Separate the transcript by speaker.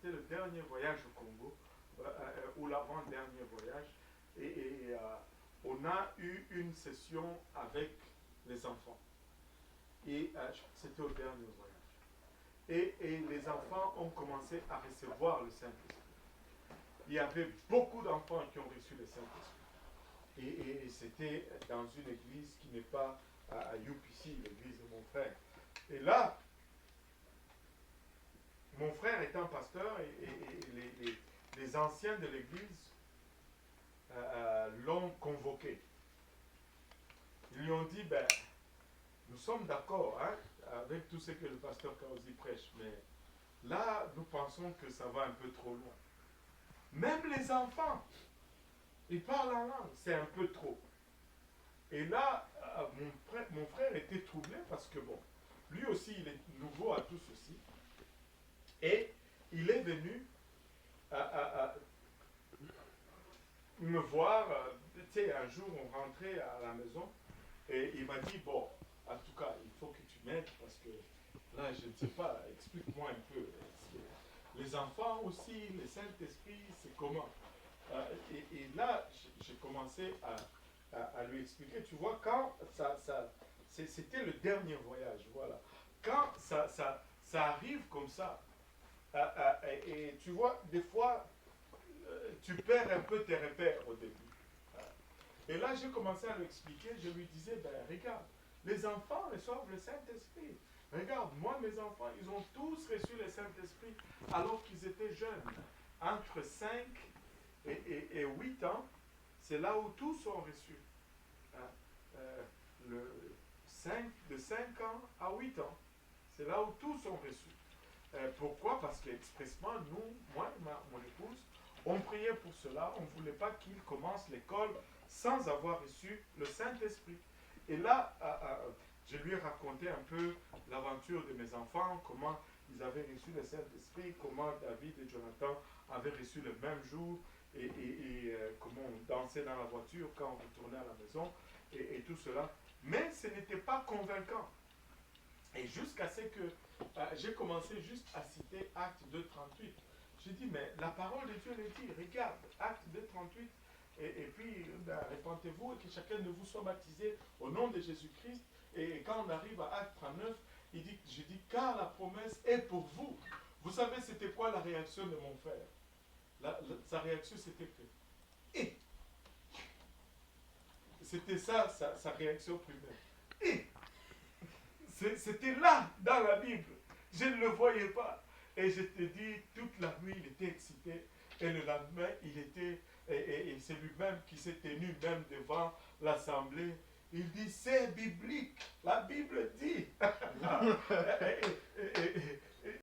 Speaker 1: c'était le dernier voyage au Congo, ou l'avant-dernier voyage, et on a eu une session avec les enfants. Et je crois que c'était au dernier voyage. Et les enfants ont commencé à recevoir le Saint-Esprit. Il y avait beaucoup d'enfants qui ont reçu le Saint-Esprit. Et c'était dans une église qui n'est pas à UPC, l'église de mon frère. Et là, mon frère étant pasteur et les anciens de l'église l'ont convoqué. Ils lui ont dit, ben, nous sommes d'accord hein, avec tout ce que le pasteur Kaozi prêche, mais là, nous pensons que ça va un peu trop loin. Même les enfants, ils parlent en langue, c'est un peu trop. Et là, mon frère était troublé parce que, bon, lui aussi, il est nouveau à tout ceci. Et il est venu me voir, tu sais, un jour, on rentrait à la maison et il m'a dit, bon, en tout cas, il faut que tu m'aides parce que là, je ne sais pas, explique-moi un peu. Les enfants aussi, le Saint-Esprit, c'est comment et là, j'ai commencé à lui expliquer, tu vois, quand c'était le dernier voyage, voilà. Quand ça arrive comme ça, et tu vois, des fois, tu perds un peu tes repères au début. Et là, j'ai commencé à lui expliquer, je lui disais, ben regarde, les enfants reçoivent le Saint-Esprit. Regarde, moi, mes enfants, ils ont tous reçu le Saint-Esprit alors qu'ils étaient jeunes. Entre 5 et 8 ans, c'est là où tous sont reçus. De 5 ans à 8 ans, c'est là où tous sont reçus. Pourquoi? Parce qu'expressement, nous, moi et mon épouse, on priait pour cela. On ne voulait pas qu'ils commencent l'école sans avoir reçu le Saint-Esprit. Et là, je lui ai raconté un peu l'aventure de mes enfants, comment ils avaient reçu le Saint-Esprit, comment David et Jonathan avaient reçu le même jour, et comment on dansait dans la voiture quand on retournait à la maison, et tout cela. Mais ce n'était pas convaincant. Et jusqu'à ce que j'ai commencé juste à citer Acte 2.38. J'ai dit, mais la parole de Dieu le dit, regarde, Acte 2.38, et puis ben, répentez-vous et que chacun de vous soit baptisé au nom de Jésus-Christ. Et quand on arrive à Acte 39, je dis, car la promesse est pour vous. Vous savez, c'était quoi la réaction de mon frère? Sa réaction, c'était que, et c'était ça, sa réaction primaire. Et c'était là, dans la Bible. Je ne le voyais pas. Et je te dis, toute la nuit, il était excité. Et le lendemain, il était, et c'est lui-même qui s'est tenu même devant l'assemblée. Il dit, c'est biblique. La Bible dit.